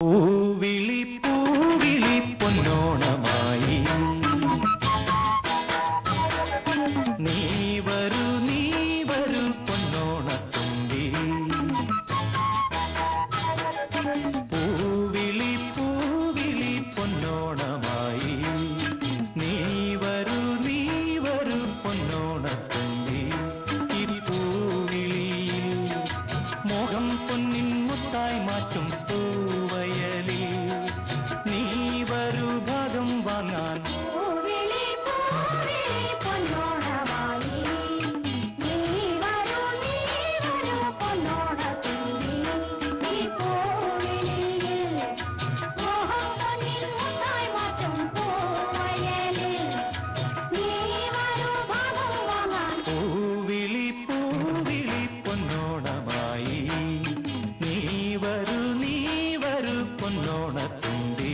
പൂവിളി പൂവിളി പൊന്നോണമായി നീ വരൂ പൊന്നോണത്തുമ്പി പൂവിളി പൂവിളി പൊന്നോണമായി നീ വരൂ പൊന്നോണത്തുമ്പി ഈ പൂവിളിയിൽ മോഹം പൊന്നിൻ മുത്തായി മാറ്റും പൂവയലിൽ നീ വരൂ ഭാഗം വാങ്ങാൻ പൊന്നോണത്തുമ്പി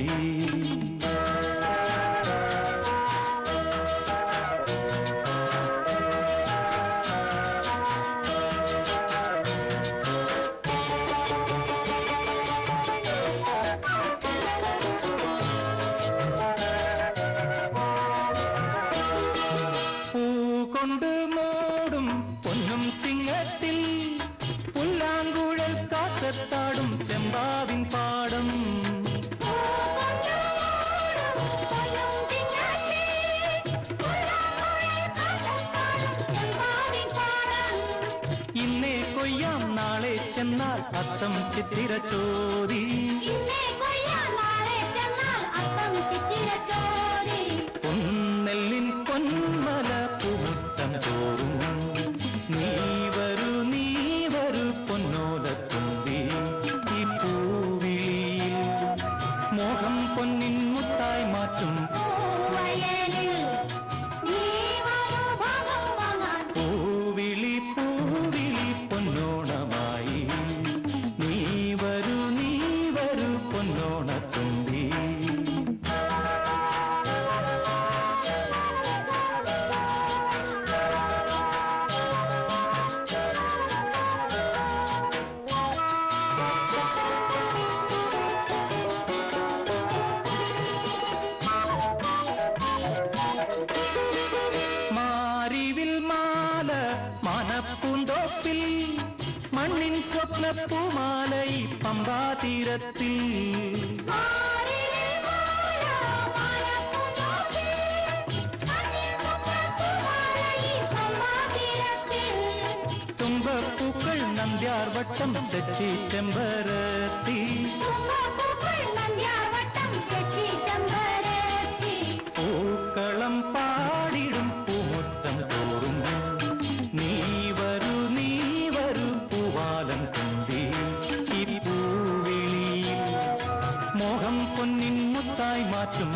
പൂ കൊണ്ട് മൂടും പൊന്നും ചിങ്ങത്തിൽ പുല്ലാങ്കുഴൽ കാറ്റത്താടും ചെമ്പാവിൻ പാടം ഇന്നേ കൊയ്യാം നാളെ ചെന്നാൽ അത്തം ചിത്തിര ചോദി പൊന്നെല്ലിൻ പൊന്മല പൂമുറ്റം തോറും നീ വരൂ പൊന്നോലത്തുമ്പി ഈ പൂവിളിയിൽ മോഹം പൊന്നിൻ മുത്തായി മാറ്റും പൂവിളി പൂവിളി പൊന്നോണമായി നീ വരൂ പൊന്നോണത്തുമ്പി മാറിവിൽ മാല മനപ്പൂന്തോപ്പിൽ മണ്ണിൻ സ്വപ്നപ്പൂമാലൈ പമ്പാതീരത്തിൽ തുമ്പപ്പൂക്കൾ നന്ദ്യാർവട്ടം തെച്ചി ചെമ്പരത്തി പൂക്കളം പാടിടും പൂമുറ്റം തോറും നീ വരൂ പൂവാലം തുമ്പി ഈ പൂവിളിയിൽ മോഹം പൊന്നിൻ മുത്തായി മാറ്റും